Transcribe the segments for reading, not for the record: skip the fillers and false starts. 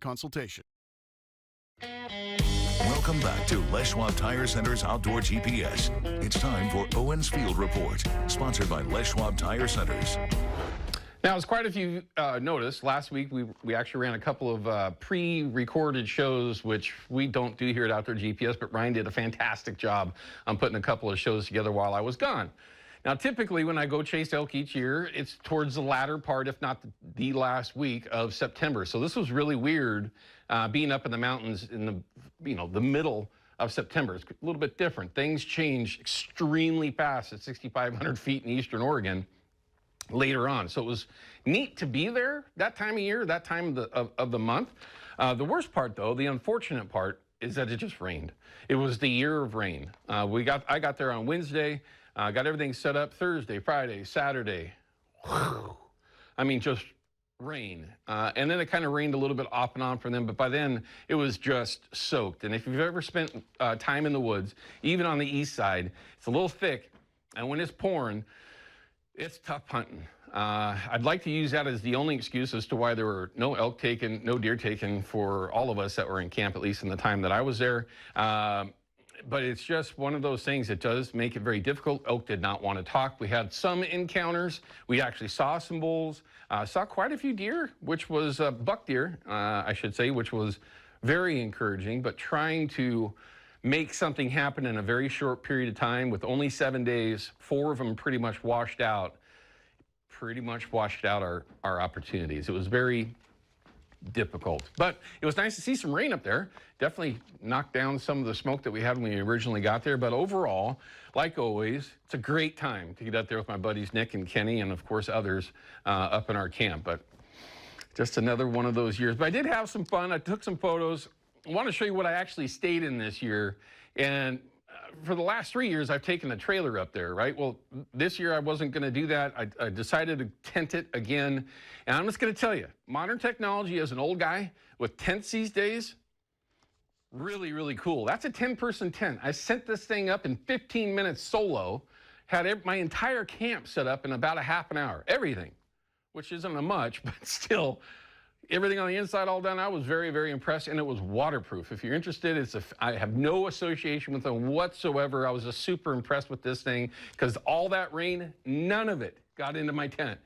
consultation. Welcome back to Les Schwab Tire Center's Outdoor GPS. It's time for Owin's Field Report, sponsored by Les Schwab Tire Centers. Now, as quite a few noticed, last week we actually ran a couple of pre-recorded shows, which we don't do here at Outdoor GPS, but Ryan did a fantastic job on putting a couple of shows together while I was gone. Now, typically when I go chase elk each year, it's towards the latter part, if not the last week of September. So this was really weird being up in the mountains in the middle of September. It's a little bit different. Things change extremely fast at 6,500 feet in eastern Oregon later on. So it was neat to be there that time of year, that time of the month. The worst part, though, the unfortunate part, is that it just rained. It was the year of rain. I got there on Wednesday. Got everything set up Thursday, Friday, Saturday. I mean, just rain. And then it kind of rained a little bit off and on for them, but by then it was just soaked. And if you've ever spent time in the woods, even on the east side, it's a little thick. And when it's pouring, it's tough hunting. I'd like to use that as the only excuse as to why there were no elk taken, no deer taken for all of us that were in camp, at least in the time that I was there. But it's just one of those things that does make it very difficult. Elk did not want to talk. We had some encounters. We actually saw some bulls, saw quite a few deer, which was buck deer, I should say, which was very encouraging. But trying to make something happen in a very short period of time with only 7 days, 4 of them pretty much washed out our opportunities. It was very difficult, but it was nice to see some rain up there. Definitely knocked down some of the smoke that we had when we originally got there, but overall, like always, it's a great time to get up there with my buddies Nick and Kenny and of course others up in our camp. But just another one of those years. But I did have some fun. I took some photos. I want to show you what I actually stayed in this year. And for the last 3 years, I've taken a trailer up there, right? Well, this year I wasn't going to do that. I decided to tent it again. And I'm just going to tell you, modern technology as an old guy with tents these days, really, really cool. That's a 10-person tent. I set this thing up in 15 minutes solo, had my entire camp set up in about a half an hour. Everything, which isn't a much, but still, everything on the inside all done. I was very, very impressed, and it was waterproof. If you're interested, I have no association with them whatsoever. I was just super impressed with this thing because all that rain, none of it got into my tent,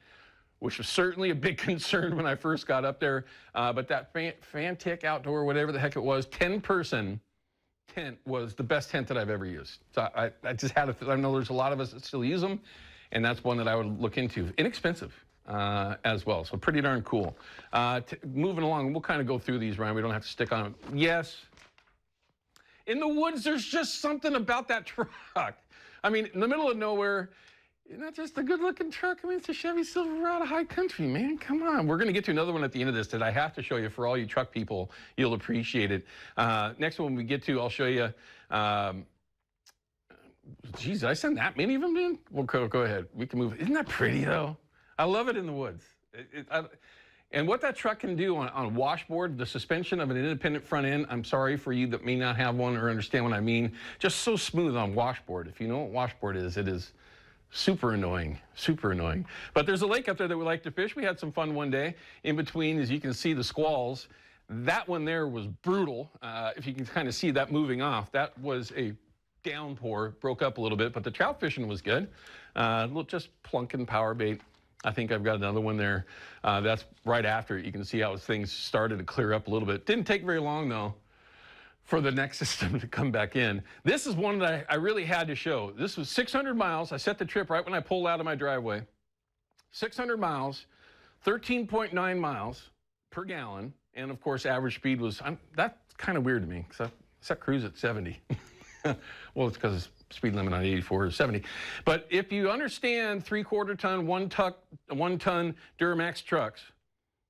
which was certainly a big concern when I first got up there. But that Fantic Outdoor, whatever the heck it was, 10-person tent was the best tent that I've ever used. So I just had I know there's a lot of us that still use them, and that's one that I would look into. Inexpensive. As well, so pretty darn cool. Moving along, we'll kind of go through these, Ryan. We don't have to stick on them. Yes, in the woods, there's just something about that truck. I mean, in the middle of nowhere, not just a good-looking truck. I mean, it's a Chevy Silverado High Country, man. Come on. We're going to get to another one at the end of this that I have to show you for all you truck people. You'll appreciate it. Next one we get to, I'll show you. Geez, did I send that many of them in? Well, go ahead. We can move. Isn't that pretty, though? I love it in the woods. And what that truck can do on a washboard, the suspension of an independent front end, I'm sorry for you that may not have one or understand what I mean, just so smooth on washboard. If you know what washboard is, it is super annoying, super annoying. But there's a lake up there that we like to fish. We had some fun one day. In between, as you can see, the squalls. That one there was brutal. If you can kind of see that moving off, that was a downpour, broke up a little bit, but the trout fishing was good. Just plunking power bait. I think I've got another one there. That's right after it. You can see how things started to clear up a little bit. Didn't take very long, though, for the next system to come back in. This is one that I really had to show. This was 600 miles. I set the trip right when I pulled out of my driveway. 600 miles, 13.9 miles per gallon. And, of course, average speed was, that's kind of weird to me because I set cruise at 70. Well, it's because speed limit on 84 is 70. But if you understand 3/4 ton, 1 ton Duramax trucks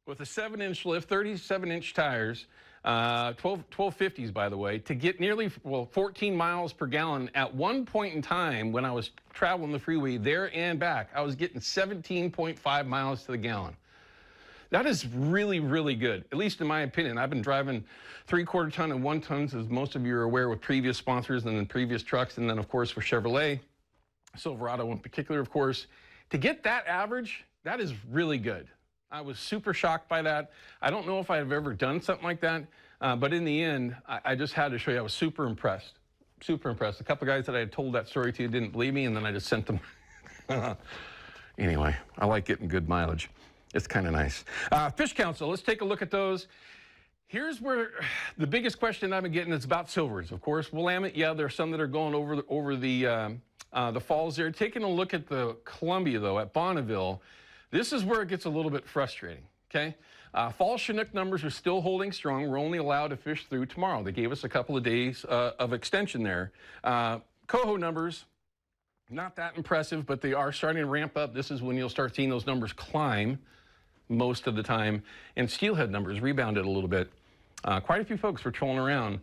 with a 7-inch lift, 37-inch tires, 1250s, by the way, to get nearly 14 miles per gallon. At one point in time when I was traveling the freeway there and back, I was getting 17.5 miles to the gallon. That is really, really good, at least in my opinion. I've been driving 3/4 ton and 1 tons, as most of you are aware, with previous sponsors and then previous trucks, and then, of course, for Chevrolet, Silverado in particular, of course. To get that average, that is really good I was super shocked by that. I don't know if I've ever done something like that, but in the end, I just had to show you. I was super impressed. Super impressed. A couple of guys that I had told that story to didn't believe me, and then I just sent them. Anyway, I like getting good mileage. It's kind of nice. Fish Council, let's take a look at those. Here's where the biggest question I've been getting is about silvers. Of course, Willamette, yeah, there's some that are going over the falls there. Taking a look at the Columbia, though, at Bonneville, this is where it gets a little bit frustrating, okay? Fall Chinook numbers are still holding strong. We're only allowed to fish through tomorrow. They gave us a couple of days of extension there. Coho numbers, not that impressive, but they are starting to ramp up. This is when you'll start seeing those numbers climb most of the time. And steelhead numbers rebounded a little bit. Quite a few folks were trolling around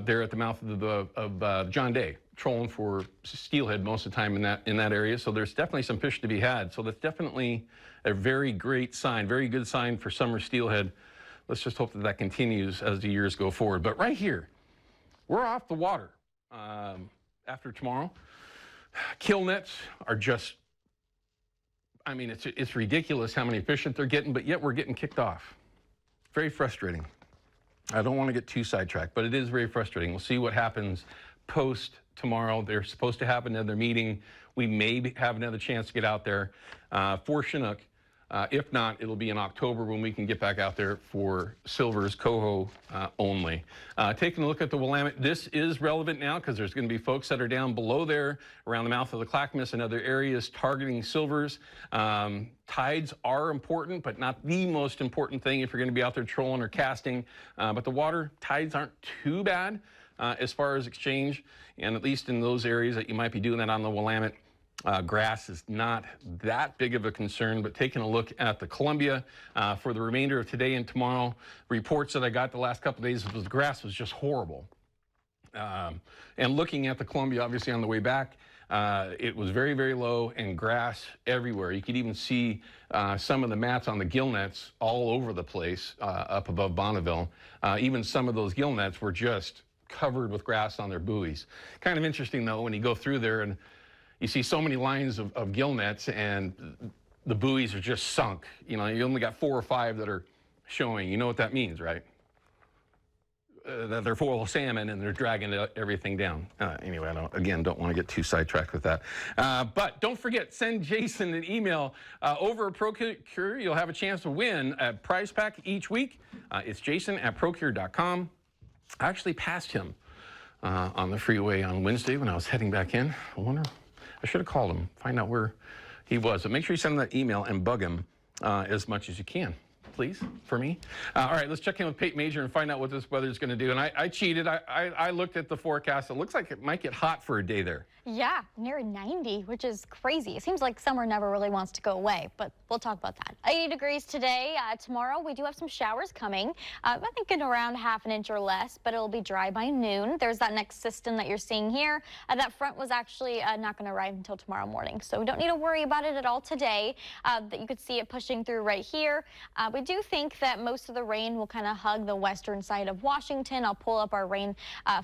there at the mouth of John Day, trolling for steelhead most of the time in that area. So there's definitely some fish to be had. So that's definitely a very great sign, very good sign for summer steelhead. Let's just hope that that continues as the years go forward. But right here, we're off the water after tomorrow. Kill nets are just, I mean, it's ridiculous how many fish that they're getting, but yet we're getting kicked off. Very frustrating. I don't want to get too sidetracked, but it is very frustrating. We'll see what happens post tomorrow. They're supposed to have another meeting. We may have another chance to get out there for Chinook. If not, it'll be in October when we can get back out there for silvers, coho only. Taking a look at the Willamette, this is relevant now because there's going to be folks that are down below there around the mouth of the Clackamas and other areas targeting silvers. Tides are important, but not the most important thing if you're going to be out there trolling or casting. But the water tides aren't too bad as far as exchange, and at least in those areas that you might be doing that on the Willamette. Grass is not that big of a concern, but taking a look at the Columbia for the remainder of today and tomorrow, reports that I got the last couple of days was the grass was just horrible. And looking at the Columbia, obviously on the way back, it was very, very low and grass everywhere. You could even see some of the mats on the gill nets all over the place up above Bonneville. Even some of those gill nets were just covered with grass on their buoys. Kind of interesting, though, when you go through there and you see so many lines of gill nets and the buoys are just sunk. You know, you only got 4 or 5 that are showing. You know what that means, right? That they're full of salmon and they're dragging everything down. Anyway, I don't want to get too sidetracked with that. But don't forget, send Jason an email over at Procure. You'll have a chance to win a prize pack each week. It's jason@procure.com. I actually passed him on the freeway on Wednesday when I was heading back in. I should have called him, find out where he was. But make sure you send him that email and bug him as much as you can, please, for me. All right, let's check in with Pate Major and find out what this weather is going to do. And I cheated. I looked at the forecast. It looks like it might get hot for a day there. Yeah, near 90, which is crazy. It seems like summer never really wants to go away, but we'll talk about that. 80 degrees today. Tomorrow, we do have some showers coming. I think in around ½ an inch or less, but it'll be dry by noon. There's that next system that you're seeing here. That front was actually not going to arrive until tomorrow morning, so we don't need to worry about it at all today. That you could see it pushing through right here. We do think that most of the rain will kind of hug the western side of Washington. I'll pull up our rain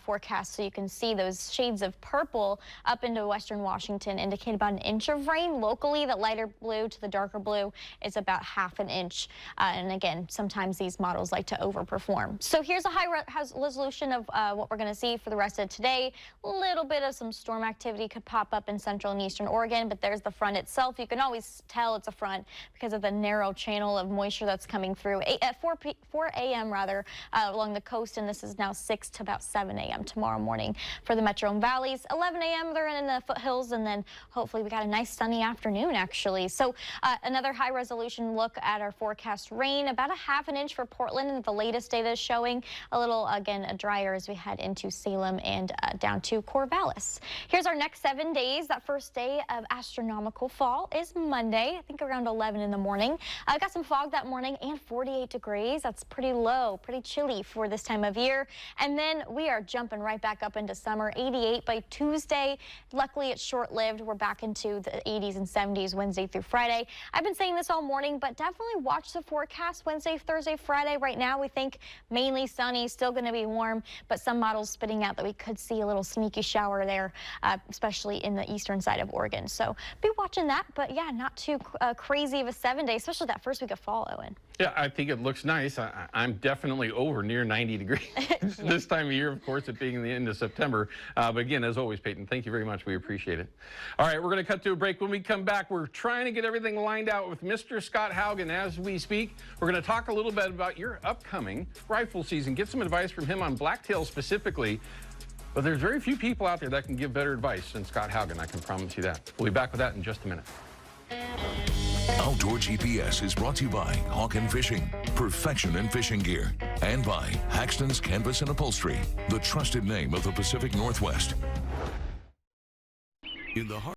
forecast so you can see those shades of purple up into western Washington indicate about 1 inch of rain locally. The lighter blue to the darker blue is about ½ an inch. And again, sometimes these models like to overperform. So here's a high resolution of what we're going to see for the rest of today. A little bit of some storm activity could pop up in central and eastern Oregon, but there's the front itself. You can always tell it's a front because of the narrow channel of moisture that's coming through at 4 a.m. rather along the coast, and this is now 6 to about 7 a.m. tomorrow morning for the metro and valleys. 11 a.m. they're in the foothills, and then hopefully we got a nice sunny afternoon actually. So another high resolution look at our forecast rain, about ½ an inch for Portland, and the latest data is showing a little again drier as we head into Salem and down to Corvallis. Here's our next 7 days. That first day of astronomical fall is Monday, I think around 11 in the morning. Got some fog that morning. morning and 48 degrees. That's pretty low, pretty chilly for this time of year. And then we are jumping right back up into summer, 88 by Tuesday. Luckily, it's short-lived. We're back into the 80s and 70s Wednesday through Friday. I've been saying this all morning, but definitely watch the forecast Wednesday, Thursday, Friday. Right now, we think mainly sunny, still going to be warm, but some models spitting out that we could see a little sneaky shower there, especially in the eastern side of Oregon. So be watching that, but yeah, not too crazy of a 7-day, especially that first week of fall, Owen. Yeah, I think it looks nice. I'm definitely over near 90 degrees this time of year, of course, it being the end of September. But again, as always, Peyton, thank you very much. We appreciate it. All right, we're going to cut to a break. When we come back, we're trying to get everything lined out with Mr. Scott Haugen as we speak. We're going to talk a little bit about your upcoming rifle season, get some advice from him on blacktail specifically. But there's very few people out there that can give better advice than Scott Haugen, I can promise you that. We'll be back with that in just a minute. Outdoor GPS is brought to you by Hawken Fishing, perfection in fishing gear, and by Haxton's Canvas and Upholstery, the trusted name of the Pacific Northwest. In the heart